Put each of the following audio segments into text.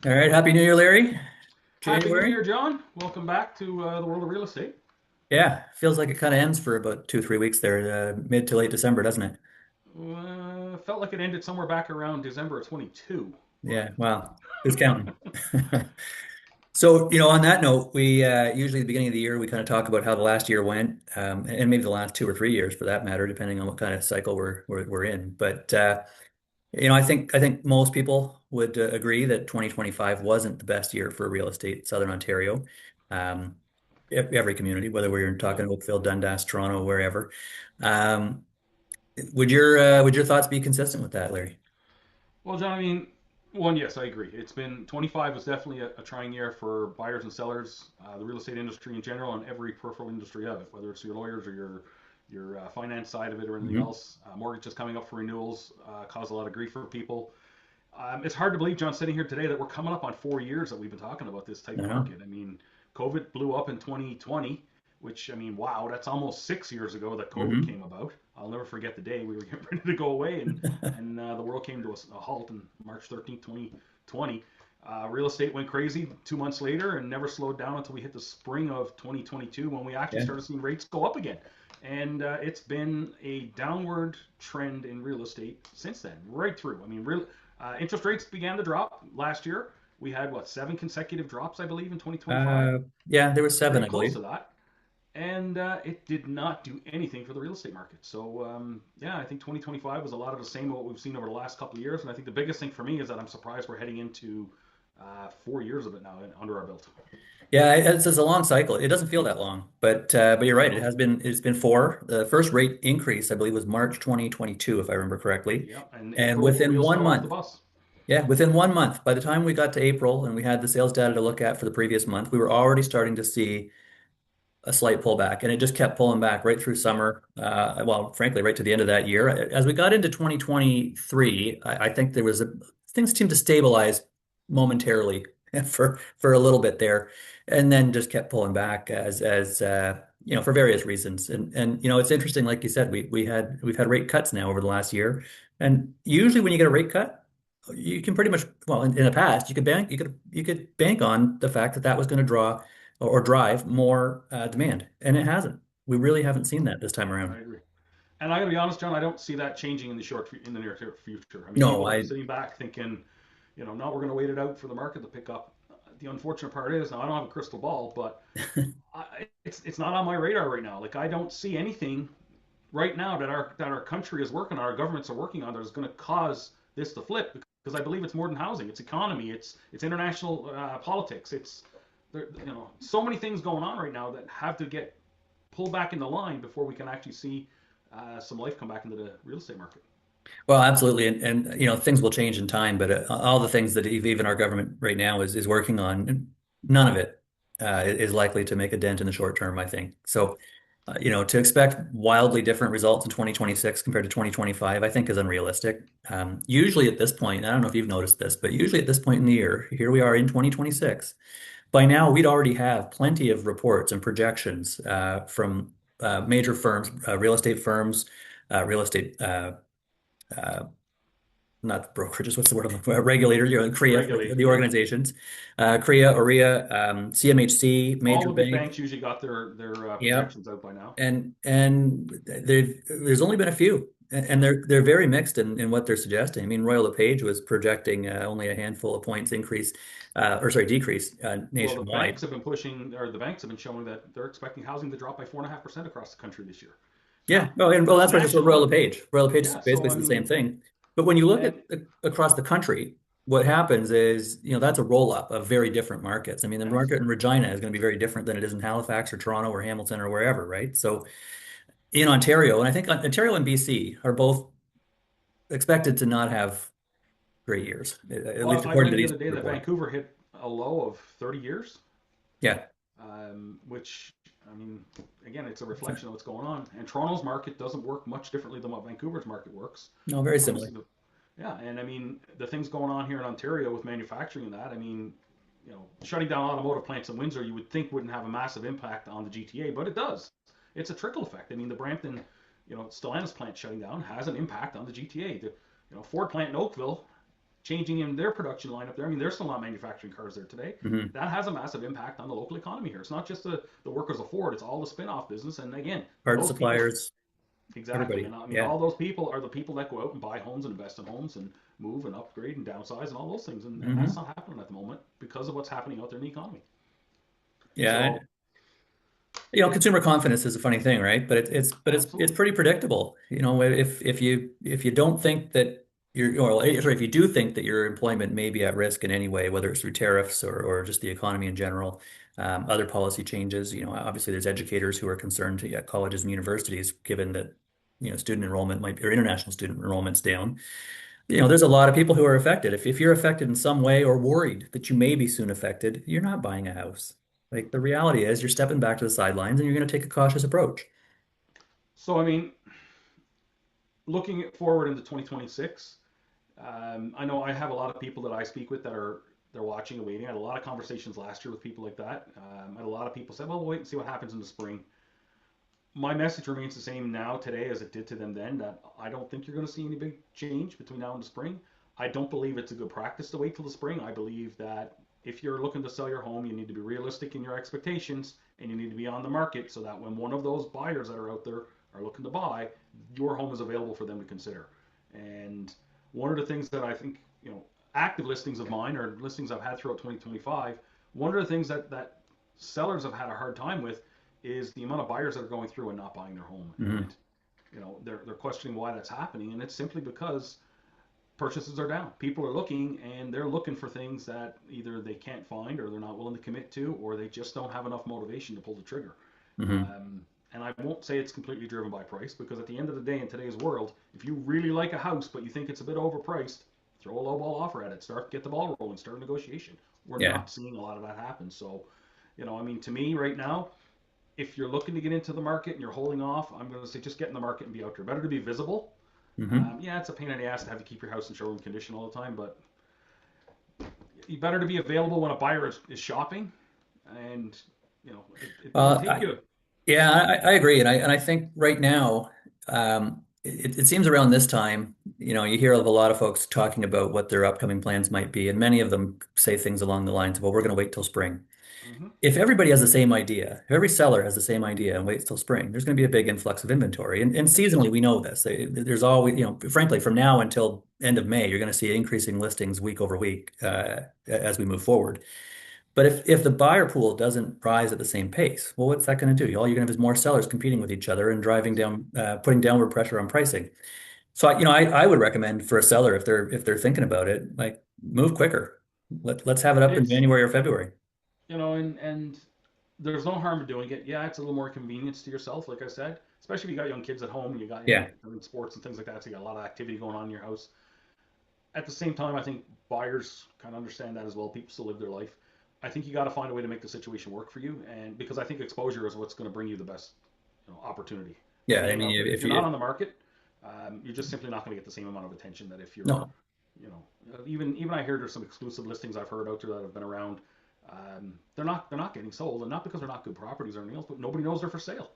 All right, Happy New Year, Larry. Happy New January. Year, John. Welcome back to the world of real estate. Yeah, feels like it kind of ends for about 2, 3 weeks there, mid to late December, doesn't it? Felt like it ended somewhere back around December of 22, but Yeah, wow. Who's counting? So, on that note, we usually at the beginning of the year we kind of talk about how the last year went, and maybe the last 2 or 3 years for that matter, depending on what kind of cycle we're in. But I think most people would agree that 2025 wasn't the best year for real estate in Southern Ontario. Um, every community, whether we're yeah. talking Oakville, Dundas, Toronto, wherever. Um, would your thoughts be consistent with that, Larry? Well, John, I mean, one, yes, I agree. It's been 25 was definitely a trying year for buyers and sellers, the real estate industry in general, and every peripheral industry of it, whether it's your lawyers or your finance side of it or anything Hmm. else. Mortgages coming up for renewals cause a lot of grief for people. It's hard to believe, John, sitting here today that we're coming up on 4 years that we've been talking about this type I of know. market. I mean, COVID blew up in 2020, which, I mean, wow, that's almost 6 years ago that COVID Hmm. came about. I'll never forget the day we were getting ready to go away and the world came to a halt on March 13th, 2020. Real estate went crazy 2 months later and never slowed down until we hit the spring of 2022 when we actually Yeah. started seeing rates go up again. And it's been a downward trend in real estate since then, right through. I mean, interest rates began to drop last year. We had what, 7 consecutive drops, I believe, in 2025. Yeah, there were seven, Pretty I close believe. to that, and it did not do anything for the real estate market. So yeah, I think 2025 was a lot of the same of what we've seen over the last couple of years. And I think the biggest thing for me is that I'm surprised we're heading into 4 years of it now under our belt. Yeah, it's a long cycle. It doesn't feel that long, but you're right. It No, has been. It's been four. The first rate increase, I believe, was March 2022, if I remember correctly. yeah, and And April within wheels one fell off the month, bus. yeah, within one month, by the time we got to April and we had the sales data to look at for the previous month, we were already starting to see a slight pullback, and it just kept pulling back right through Yeah, summer. Well, frankly, right to the end of that year. As we got into 2023, I think things seemed to stabilize momentarily for a little bit there, and then just kept pulling back as for various reasons. And it's interesting, like you said, we've had rate cuts now over the last year, and usually when you get a rate cut, you can pretty much, well, in the past, you could bank on the fact that that was going to draw or drive more demand, and it hasn't. We really haven't seen that this time I around. agree. And I got to be honest, John, I don't see that changing in the near future. I mean, No, people are I sitting back thinking, no, we're going to wait it out for the market to pick up. The unfortunate part is, now I don't have a crystal ball, but it's not on my radar right now. Like I don't see anything right now that our country is working on, our governments are working on that is going to cause this to flip because I believe it's more than housing, it's economy, it's international politics, it's there, so many things going on right now that have to get pulled back into line before we can actually see some life come back into the real estate market. well, absolutely, and things will change in time, but all the things that even our government right now is working on, none of it is likely to make a dent in the short term, I think. So, to expect wildly different results in 2026 compared to 2025, I think is unrealistic. Usually at this point, and I don't know if you've noticed this, but usually at this point in the year, here we are in 2026. By now, we'd already have plenty of reports and projections from major firms, real estate firms, real estate, uh, not brokerages, what's the word? Regulators, CREA for Regulate, the yeah. organizations, CREA, OREA, CMHC, All major the big banks. banks usually got their Yep. projections out by now. And there's only been a few, and Yeah. they're very mixed in what they're suggesting. I mean, Royal LePage was projecting only a handful of points increase, or sorry, decrease Well, the nationwide. banks have been pushing, or the banks have been showing that they're expecting housing to drop by 4.5% across the country this year. Yeah, Now, well, and well, that's that's why I just wrote Royal national. LePage. Royal LePage is Yeah. So basically I the same mean, thing. But when you look at and across the country, what happens is, that's a roll up of very different markets. I mean, the yes, market in Regina is going to be very different than it is in Halifax or Toronto or Hamilton or wherever, right? So in Ontario, and I think Ontario and BC are both expected to not have great years, at well, least I according to read the these other day that reports. Vancouver hit a low of 30 years, Yeah, which, I mean, again, it's a reflection of what's going on. And Toronto's market doesn't work much differently than what Vancouver's market works. no, very similar. Obviously, yeah, and I mean, the things going on here in Ontario with manufacturing and that, I mean, shutting down automotive plants in Windsor, you would think wouldn't have a massive impact on the GTA, but it does. It's a trickle effect. I mean, the Brampton, Stellantis plant shutting down has an impact on the GTA. The Ford plant in Oakville changing in their production lineup there. I mean, they're still not manufacturing cars there today. Hmm. That has a massive impact on the local economy here. It's not just the workers of Ford; it's all the spin-off business. And again, Parts those people suppliers, exactly. everybody. And I mean, Yeah. all those people are the people that go out and buy homes and invest in homes and move and upgrade and downsize and all those things. And that's Hmm. not happening at the moment because of what's happening out there in the economy. Yeah. So Consumer confidence is a funny thing, right? But it's absolutely. pretty predictable. If you don't think that sorry, if you do think that your employment may be at risk in any way, whether it's through tariffs or just the economy in general, other policy changes, obviously there's educators who are concerned at colleges and universities, given that, student enrollment might or international student enrollment's down. There's a lot of people who are affected. If you're affected in some way or worried that you may be soon affected, you're not buying a house. Like the reality is you're stepping back to the sidelines and you're going to take a cautious approach. So I mean, looking forward into 2026, I know I have a lot of people that I speak with that are they're watching and waiting. I had a lot of conversations last year with people like that. I had a lot of people say, "Well, we'll wait and see what happens in the spring." My message remains the same now today as it did to them then. That I don't think you're going to see any big change between now and the spring. I don't believe it's a good practice to wait till the spring. I believe that if you're looking to sell your home, you need to be realistic in your expectations and you need to be on the market so that when one of those buyers that are out there are looking to buy, your home is available for them to consider. And one of the things that I think, active listings of mine or listings I've had throughout 2025, one of the things that sellers have had a hard time with is the amount of buyers that are going through and not buying their home. Hmm. And, they're questioning why that's happening. And it's simply because purchases are down. People are looking and they're looking for things that either they can't find or they're not willing to commit to, or they just don't have enough motivation to pull the trigger. Hmm. And I won't say it's completely driven by price because at the end of the day, in today's world, if you really like a house but you think it's a bit overpriced, throw a low ball offer at it. Get the ball rolling. Start a negotiation. We're Yeah. not seeing a lot of that happen. So, I mean, to me right now, if you're looking to get into the market and you're holding off, I'm going to say just get in the market and be out there. Better to be visible. Hmm. Yeah, it's a pain in the ass to have to keep your house in showroom condition all the time, but you better to be available when a buyer is shopping, and it'll Well, take you. yeah, I agree, and I think right now, it seems around this time, you hear of a lot of folks talking about what their upcoming plans might be, and many of them say things along the lines of, "Well, we're going to wait till spring." Mm-hmm. If everybody has the same idea, if every seller has the same idea and waits till spring, there's going to be a big influx of inventory. And seasonally, we know this. There's always, frankly, from now until end of May, you're going to see increasing listings week over week as we move forward. But if the buyer pool doesn't rise at the same pace, well, what's that going to do? All you're going to have is more sellers competing with each other and driving down, putting downward pressure on pricing. So, I would recommend for a seller if they're thinking about it, like move quicker. Let's have it up in It's January or February. and there's no harm in doing it. Yeah, it's a little more convenience to yourself, like I said, especially if you got young kids at home and you got Yeah. they're in sports and things like that, so you got a lot of activity going on in your house. At the same time, I think buyers kind of understand that as well. People still live their life. I think you got to find a way to make the situation work for you, and because I think exposure is what's going to bring you the best, opportunity. Yeah. I Being mean, out there, if if you're not you on the market, you're just simply not going to get the same amount of attention that if you're, no. even I hear there's some exclusive listings I've heard out there that have been around. They're not getting sold, and not because they're not good properties or anything else, but nobody knows they're for sale.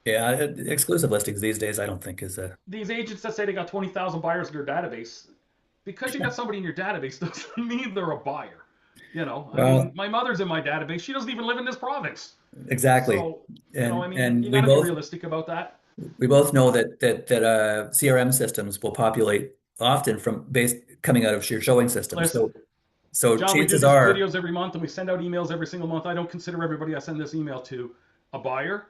Yeah, exclusive listings these days, I don't think is a. These agents that say they got 20,000 buyers in their database, because you got somebody in your database doesn't mean they're a buyer. I mean, Well, my mother's in my database. She doesn't even live in this province. exactly. So, I And mean, and you we got to be both realistic about that. we both know that CRM systems will populate often from based coming out of sheer showing systems. Listen, So John, we do chances these are, videos every month and we send out emails every single month. I don't consider everybody I send this email to a buyer.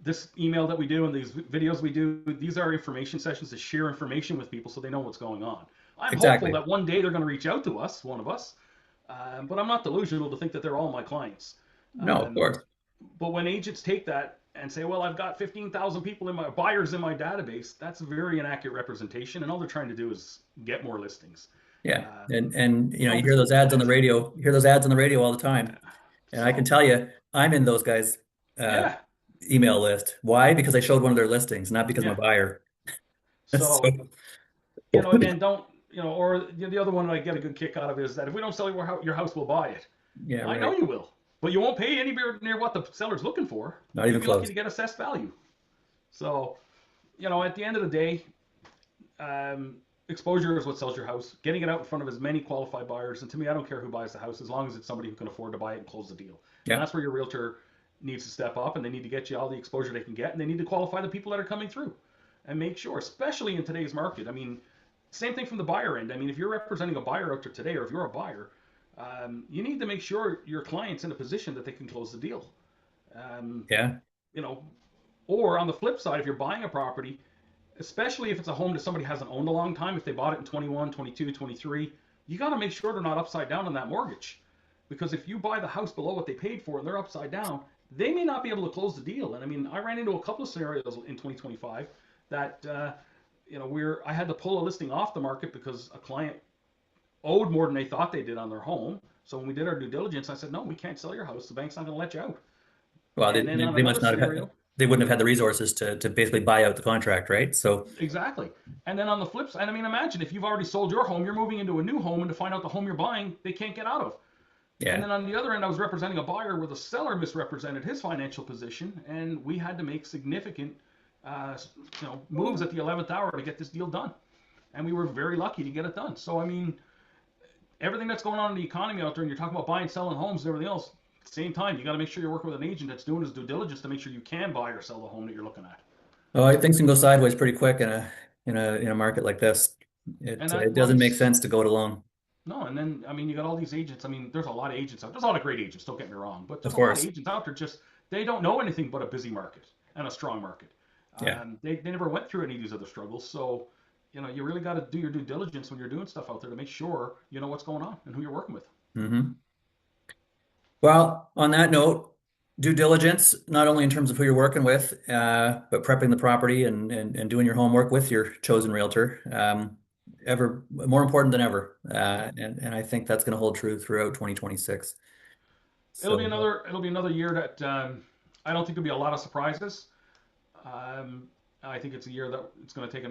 This email that we do and these videos we do, these are information sessions to share information with people so they know what's going on. I'm hopeful exactly. that one day they're going to reach out to us, one of us, but I'm not delusional to think that they're all my clients. No, of Um, course. but when agents take that and say, well, I've got 15,000 people in my buyers in my database, that's a very inaccurate representation. And all they're trying to do is get more listings. Yeah. And you Don't be hear those fooled by ads on the that. radio, you hear those ads on the radio all the time. And I can So, tell you, I'm in those guys' uh, yeah, email list. Why? Because I showed one of their listings, not because I'm a yeah. buyer. So, So, and don't, or the other one I get a good kick out of is that if we don't sell your house, we'll buy it. yeah, I know right. you will, but you won't pay anywhere near what the seller's looking for. Not even You'd be lucky close. to get assessed value. So, at the end of the day, um, exposure is what sells your house. Getting it out in front of as many qualified buyers, and to me, I don't care who buys the house as long as it's somebody who can afford to buy it and close the deal. And Yeah. that's where your realtor needs to step up, and they need to get you all the exposure they can get, and they need to qualify the people that are coming through, and make sure, especially in today's market. I mean, same thing from the buyer end. I mean, if you're representing a buyer out there today, or if you're a buyer, you need to make sure your client's in a position that they can close the deal. Um, Yeah. you know, or on the flip side, if you're buying a property, especially if it's a home that somebody hasn't owned a long time, if they bought it in 21, 22, 23, you got to make sure they're not upside down on that mortgage. Because if you buy the house below what they paid for and they're upside down, they may not be able to close the deal. And I mean, I ran into a couple of scenarios in 2025 that, I had to pull a listing off the market because a client owed more than they thought they did on their home. So when we did our due diligence, I said, no, we can't sell your house. The bank's not going to let you out. Well, And then on they another must not have had, scenario, they wouldn't have had the resources to basically buy out the contract, right? So, exactly. And then on the flip side, I mean, imagine if you've already sold your home, you're moving into a new home, and to find out the home you're buying, they can't get out of. And yeah. then on the other end, I was representing a buyer where the seller misrepresented his financial position, and we had to make significant, moves at the 11th hour to get this deal done. And we were very lucky to get it done. So I mean, everything that's going on in the economy out there, and you're talking about buying, selling homes, and everything else. At the same time, you got to make sure you're working with an agent that's doing his due diligence to make sure you can buy or sell the home that you're looking at. Oh, things can go sideways pretty quick in a market like this. And It that, well, doesn't make these sense to go it alone. No, and then I mean, you got all these agents. I mean, there's a lot of agents out. There's a lot of great agents. Don't get me wrong, but Of there's a lot of course. agents out there. Just they don't know anything but a busy market and a strong market. Yeah. They never went through any of these other struggles. So, you really got to do your due diligence when you're doing stuff out there to make sure you know what's going on and who you're working with. Hmm. Well, on that note, due diligence, not only in terms of who you're working with, but prepping the property and doing your homework with your chosen realtor, ever more important than ever. Yeah, And I think that's going to hold true throughout 2026. So, it'll be another year that I don't think there'll be a lot of surprises. Um, I think it's a year that it's going to take it's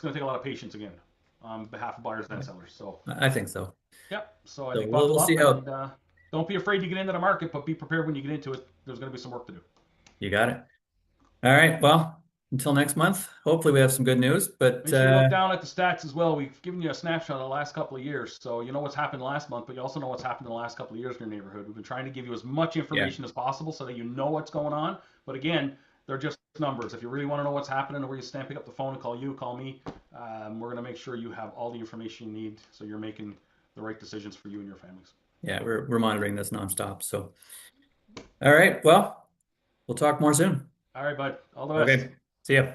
going to take a lot of patience again on behalf of buyers and sellers. So I think so. yep. So I So think buckle we'll see up how and don't be afraid to get into the market, but be prepared when you get into it. There's going to be some work to do. you got it. All right. Well, until next month, hopefully we have some good news, but Make sure you look down at the stats as well. We've given you a snapshot of the last couple of years, so you know what's happened last month, but you also know what's happened in the last couple of years in your neighborhood. We've been trying to give you as much yeah, information as possible so that you know what's going on. But again, they're just numbers. If you really want to know what's happening, or where you stand, pick up the phone and call you, call me. We're going to make sure you have all the information you need so you're making the right decisions for you and your families. yeah, we're monitoring this nonstop. So, all right. Well, we'll talk more soon. All right, bud. All the best. Okay. See ya.